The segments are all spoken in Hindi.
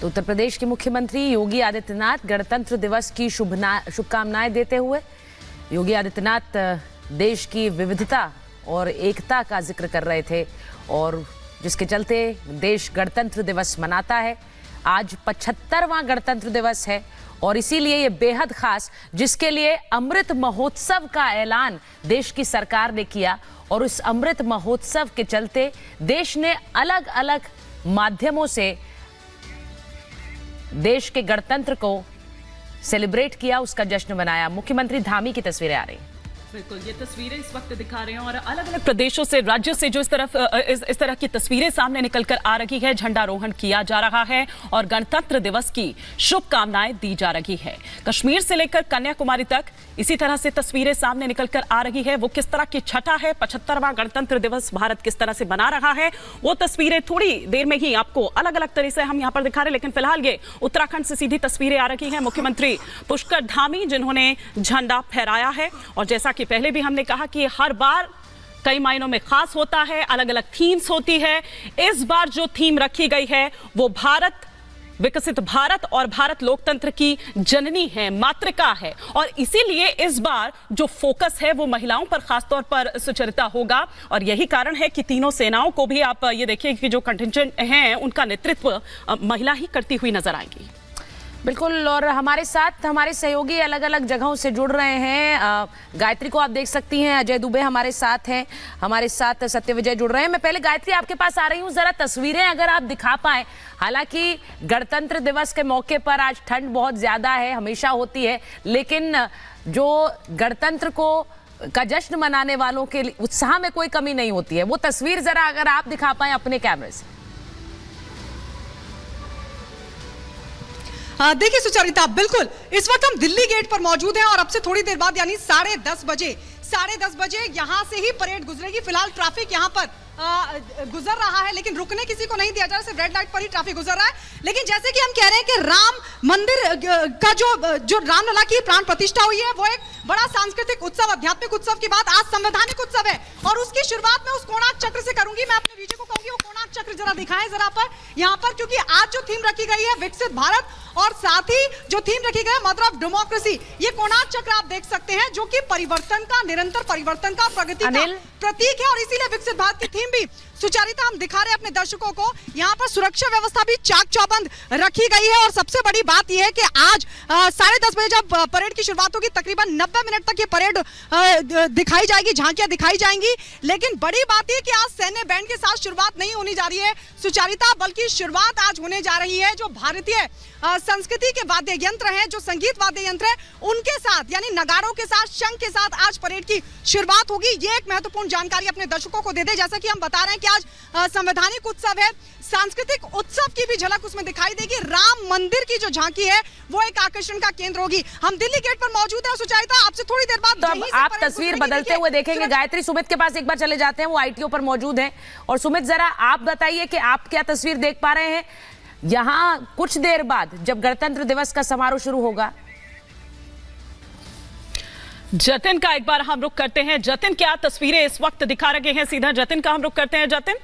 तो उत्तर प्रदेश के मुख्यमंत्री योगी आदित्यनाथ गणतंत्र दिवस की शुभकामनाएं देते हुए योगी आदित्यनाथ देश की विविधता और एकता का जिक्र कर रहे थे और जिसके चलते देश गणतंत्र दिवस मनाता है। आज 75वां गणतंत्र दिवस है और इसीलिए ये बेहद खास, जिसके लिए अमृत महोत्सव का ऐलान देश की सरकार ने किया और उस अमृत महोत्सव के चलते देश ने अलग अलग माध्यमों से देश के गणतंत्र को सेलिब्रेट किया, उसका जश्न मनाया। मुख्यमंत्री धामी की तस्वीरें आ रही हैं। बिल्कुल, ये तस्वीरें इस वक्त दिखा रहे हैं और अलग अलग प्रदेशों से, राज्यों से जो इस तरह की तस्वीरें सामने निकलकर आ रही है। झंडारोहण किया जा रहा है और गणतंत्र दिवस की शुभकामनाएं दी जा रही है। कश्मीर से लेकर कन्याकुमारी तक इसी तरह से तस्वीरें सामने निकलकर आ रही है। वो किस तरह की छठा है, 75वां गणतंत्र दिवस भारत किस तरह से बना रहा है, वो तस्वीरें थोड़ी देर में ही आपको अलग अलग तरह से हम यहाँ पर दिखा रहे हैं। लेकिन फिलहाल ये उत्तराखंड से सीधी तस्वीरें आ रही हैं। मुख्यमंत्री पुष्कर धामी जिन्होंने झंडा फहराया है और जैसा कि पहले भी हमने कहा कि हर बार कई मायनों में खास होता है, अलग अलग थीम्स होती है। इस बार जो थीम रखी गई है वो भारत, विकसित भारत और भारत लोकतंत्र की जननी है, मातृका है और इसीलिए इस बार जो फोकस है वो महिलाओं पर खासतौर पर सुचरिता होगा। और यही कारण है कि तीनों सेनाओं को भी आप ये देखिए कि जो कंटिंजेंट हैं उनका नेतृत्व महिला ही करती हुई नजर आएगी। बिल्कुल, और हमारे साथ हमारे सहयोगी अलग अलग जगहों से जुड़ रहे हैं। गायत्री को आप देख सकती हैं, अजय दुबे हमारे साथ हैं, हमारे साथ सत्य विजय जुड़ रहे हैं। मैं पहले गायत्री आपके पास आ रही हूँ, जरा तस्वीरें अगर आप दिखा पाएं। हालांकि गणतंत्र दिवस के मौके पर आज ठंड बहुत ज्यादा है, हमेशा होती है, लेकिन जो गणतंत्र को का जश्न मनाने वालों के उत्साह में कोई कमी नहीं होती है। वो तस्वीर जरा अगर आप दिखा पाएं अपने कैमरे से। देखिए सुचरिता, बिल्कुल इस वक्त हम दिल्ली गेट पर मौजूद हैं और अब से थोड़ी देर बाद यानी 10:30 बजे यहाँ से ही परेड गुजरेगी। फिलहाल ट्रैफिक यहाँ पर गुजर रहा है लेकिन रुकने किसी को नहीं दिया जा रहा, सिर्फ रेड लाइट पर ही ट्रैफिक गुजर रहा है। लेकिन जैसे कि हम कह रहे हैं कि राम मंदिर का जो रामलला की प्राण प्रतिष्ठा हुई है वो एक बड़ा सांस्कृतिक उत्सव, आध्यात्मिक उत्सव की बात, आज संवैधानिक उत्सव है और उसकी शुरुआत मैं उस कोणार्क चक्र से करूंगी। मैं अपने वीडियो को कहूंगी वो कोणार्क चक्र जरा दिखाएं जरा पर यहाँ पर, क्योंकि आज जो थीम रखी गई है विकसित भारत और साथ ही जो थीम रखी गई है मदर ऑफ डेमोक्रेसी, ये कोणार्क चक्र आप देख सकते हैं जो कि परिवर्तन का, निरंतर परिवर्तन का, प्रगति का प्रतीक है और इसीलिए विकसित भारत की थीम भी सुचारिता हम दिखा रहे हैं अपने दर्शकों को। यहाँ पर सुरक्षा व्यवस्था भी चाक चौबंद रखी गई है और सबसे बड़ी बात यह है कि आज 10:30 बजे जब परेड की शुरुआत होगी तकरीबन 90 मिनट तक ये परेड दिखाई जाएगी, झांकियां दिखाई जाएंगी। लेकिन बड़ी बात यह कि आज सैन्य बैंड के साथ शुरुआत नहीं होने जा रही है सुचारिता, बल्कि शुरुआत आज होने जा रही है जो भारतीय संस्कृति के वाद्य यंत्र हैं, जो संगीत वाद्य यंत्र है उनके साथ, यानी नगाड़ों के साथ, शंख के साथ आज परेड की शुरुआत होगी। ये एक महत्वपूर्ण जानकारी अपने दर्शकों को दे दे। जैसा कि हम बता रहे हैं कि आज संवैधानिक उत्सव है, सांस्कृतिक उत्सव की भी झलक उसमें दिखाई देगी। राम मंदिर की जो झांकी है वो एक आकर्षण का केंद्र होगी। हम दिल्ली गेट पर मौजूद हैं सुचारिता, आपसे थोड़ी देर बाद तो आप तस्वीर बदलते हुए देखेंगे। गायत्री, सुमित के पास एक बार चले जाते हैं, वो आईटीओ पर मौजूद हैं। और सुमित, जरा आप बताइए कि आप क्या तस्वीर देख पा रहे हैं यहाँ कुछ देर बाद जब गणतंत्र दिवस का समारोह शुरू होगा। जतिन का एक बार हम रुख करते हैं। जतिन, क्या तस्वीरें इस वक्त दिखा रहे हैं? सीधा जतिन का हम रुख करते हैं। जतिन,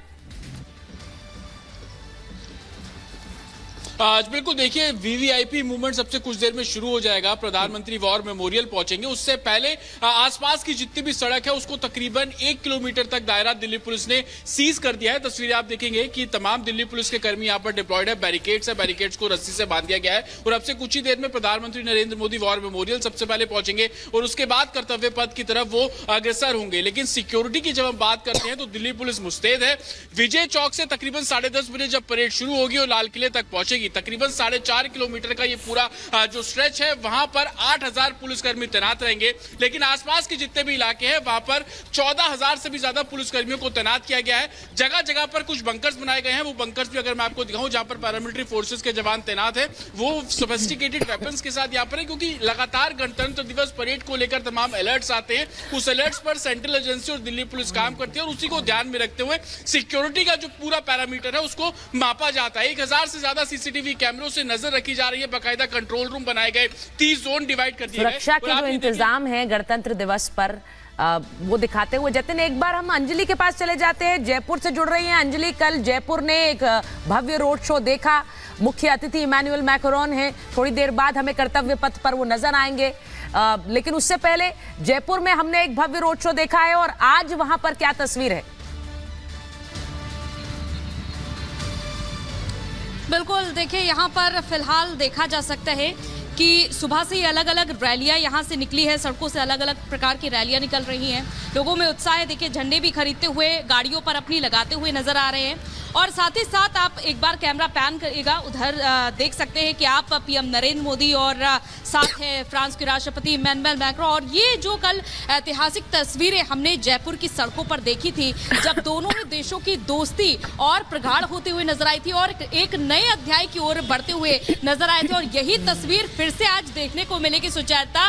आज बिल्कुल देखिए वीवीआईपी मूवमेंट सबसे कुछ देर में शुरू हो जाएगा। प्रधानमंत्री वॉर मेमोरियल पहुंचेंगे, उससे पहले आसपास की जितनी भी सड़क है उसको तकरीबन 1 किलोमीटर तक दायरा दिल्ली पुलिस ने सीज कर दिया है। तस्वीरें आप देखेंगे कि तमाम दिल्ली पुलिस के कर्मी यहाँ पर डिप्लॉयड है, बैरिकेड्स है, बैरिकेड्स को रस्सी से बांध दिया गया है और अब से कुछ ही देर में प्रधानमंत्री नरेंद्र मोदी वॉर मेमोरियल सबसे पहले पहुंचेंगे और उसके बाद कर्तव्य पथ की तरफ वो अग्रसर होंगे। लेकिन सिक्योरिटी की जब हम बात करते हैं तो दिल्ली पुलिस मुस्तैद है। विजय चौक से तकरीबन 10:30 बजे जब परेड शुरू होगी और लाल किले तक पहुंचेगी, तकरीबन 4.5 किलोमीटर का ये पूरा जो स्ट्रेच है वहां पर 8,000 पुलिसकर्मी तैनात रहेंगे। लेकिन आसपास के जितने भी इलाके हैं वहां पर 14,000 से भी ज्यादा पुलिसकर्मियों को तैनात किया गया है। जगह जगह पर कुछ बंकर्स बनाए गए हैं, वो बंकर्स भी अगर मैं आपको दिखाऊं जहां पर पैरामिलिट्री फोर्सेस के जवान तैनात हैं, वो सोफिस्टिकेटेड वेपन्स के साथ यहाँ पर है, क्योंकि लगातार गणतंत्र दिवस परेड को लेकर तमाम अलर्ट्स आते हैं। उस अलर्ट्स पर सेंट्रल एजेंसी और दिल्ली पुलिस काम करती है और उसी को ध्यान में रखते हुए सिक्योरिटी का जो पूरा पैरामीटर है उसको मापा जाता है। 1000 से ज्यादा सीसीटीवी कैमरों से नजर रखी जा रही है, बाकायदा कंट्रोल रूम बनाए गए, 30 जोन डिवाइड कर दिए गए। सुरक्षा के जो इंतजाम है गणतंत्र दिवस पर वो दिखाते हुए। जतिन, एक बार हम अंजलि के पास चले जाते हैं, जयपुर से जुड़ रही हैं अंजलि। कल जयपुर ने एक भव्य रोड शो देखा, मुख्य अतिथि इमैनुअल मैक्रोन हैं, थोड़ी देर बाद हमें कर्तव्य पथ पर वो नजर आएंगे, लेकिन उससे पहले जयपुर में हमने एक भव्य रोड शो देखा है और आज वहां पर क्या तस्वीर है? बिल्कुल, देखिए यहाँ पर फिलहाल देखा जा सकता है कि सुबह से ही अलग अलग रैलियां यहाँ से निकली है, सड़कों से अलग अलग प्रकार की रैलियां निकल रही हैं। लोगों में उत्साह है, देखिए झंडे भी खरीदते हुए गाड़ियों पर अपनी लगाते हुए नजर आ रहे हैं। और साथ ही साथ आप एक बार कैमरा पैन करिएगा, उधर देख सकते हैं कि आप पीएम नरेंद्र मोदी और साथ है फ्रांस के राष्ट्रपति इमैनुअल मैक्रोन। और ये जो कल ऐतिहासिक तस्वीरें हमने जयपुर की सड़कों पर देखी थी, जब दोनों ही देशों की दोस्ती और प्रगाढ़ होते हुए नजर आई थी और एक नए अध्याय की ओर बढ़ते हुए नजर आए थे। और यही तस्वीर फिर से आज देखने को मिलेगी सुचेता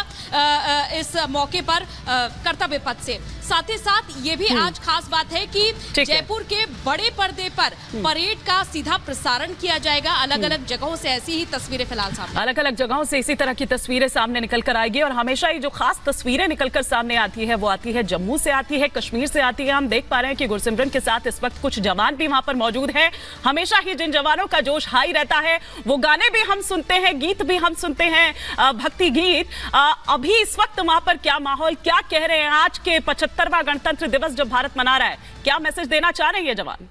इस मौके पर कर्तव्य पथ से। साथ ही साथ ये भी आज खास बात है कि जयपुर के बड़े पर्दे पर परेड का सीधा प्रसारण किया जाएगा। अलग अलग जगहों से ऐसी ही तस्वीरें फिलहाल सामने, अलग अलग जगहों से इसी तरह की तस्वीरें सामने निकल कर आएगी। और हमेशा ही जो खास तस्वीरें निकलकर सामने आती है वो आती है जम्मू से, आती है कश्मीर से आती है। हम देख पा रहे हैं कि गुरसिमरन के साथ इस वक्त कुछ जवान भी वहां पर मौजूद हैं। हमेशा ही जिन जवानों का जोश हाई रहता है, वो गाने भी हम सुनते हैं, गीत भी हम सुनते हैं, भक्ति गीत। अभी इस वक्त वहां पर क्या माहौल, क्या कह रहे हैं? आज के 75वां गणतंत्र दिवस जब भारत मना रहा है, क्या मैसेज देना चाह रहे हैं ये जवान?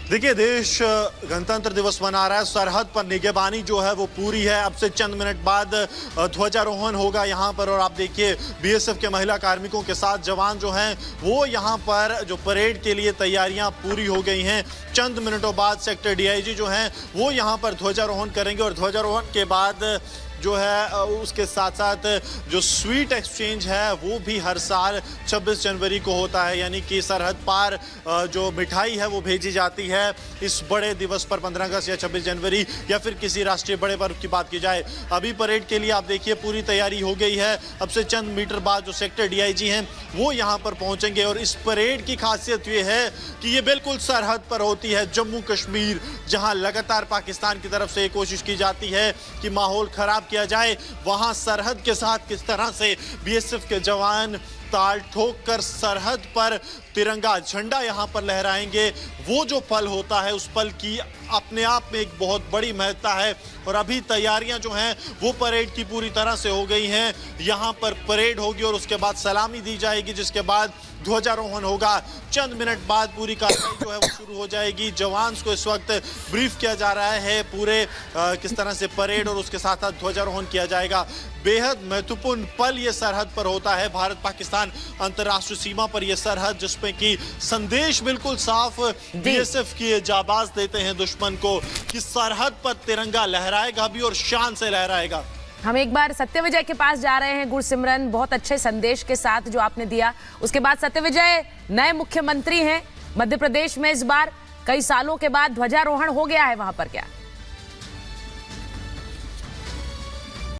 देखिए, देश गणतंत्र दिवस मना रहा है, सरहद पर निगरानी जो है वो पूरी है। अब से चंद मिनट बाद ध्वजारोहण होगा यहाँ पर। और आप देखिए, बीएसएफ के महिला कार्मिकों के साथ जवान जो हैं वो यहाँ पर जो परेड के लिए तैयारियां पूरी हो गई हैं। चंद मिनटों बाद सेक्टर डीआईजी जो हैं वो यहाँ पर ध्वजारोहण करेंगे। और ध्वजारोहण के बाद जो है उसके साथ साथ जो स्वीट एक्सचेंज है वो भी हर साल 26 जनवरी को होता है, यानी कि सरहद पार जो मिठाई है वो भेजी जाती है इस बड़े दिवस पर, 15 अगस्त या 26 जनवरी या फिर किसी राष्ट्रीय बड़े पर्व की बात की जाए। अभी परेड के लिए आप देखिए पूरी तैयारी हो गई है। अब से चंद मीटर बाद जो सेक्टर डीआईजी हैं वो यहाँ पर पहुँचेंगे। और इस परेड की खासियत ये है कि ये बिल्कुल सरहद पर होती है, जम्मू कश्मीर, जहाँ लगातार पाकिस्तान की तरफ से कोशिश की जाती है कि माहौल खराब किया जाए। वहां सरहद के साथ किस तरह से बीएसएफ के जवान ताल ठोक कर सरहद पर तिरंगा झंडा यहां पर लहराएंगे, वो जो पल होता है उस पल की अपने आप में एक बहुत बड़ी महत्ता है। और अभी तैयारियां जो हैं वो परेड की पूरी तरह से हो गई हैं। यहां पर परेड होगी और उसके बाद सलामी दी जाएगी, जिसके बाद ध्वजारोहण होगा। चंद मिनट बाद पूरी कार्रवाई जो है वो शुरू हो जाएगी। जवान को इस वक्त ब्रीफ किया जा रहा है पूरे किस तरह से परेड और उसके साथ साथ ध्वजारोहण किया जाएगा। बेहद महत्वपूर्ण पल ये सरहद पर होता है, भारत पाकिस्तान अंतर्राष्ट्रीय सीमा पर यह सरहद, जिसमें कि संदेश बिल्कुल साफ बीएसएफ की जाबाज देते हैं दुश्मन को कि सरहद पर तिरंगा लहराएगा भी और शान से लहराएगा। हम एक बार सत्यविजय के पास जा रहे हैं। गुरसिमरन, बहुत अच्छे संदेश के साथ जो आपने दिया। उसके बाद सत्यविजय नए मुख्यमंत्री हैं मध्य प्रदेश में, इस बार कई सालों के बाद ध्वजारोहण हो गया है वहां पर, क्या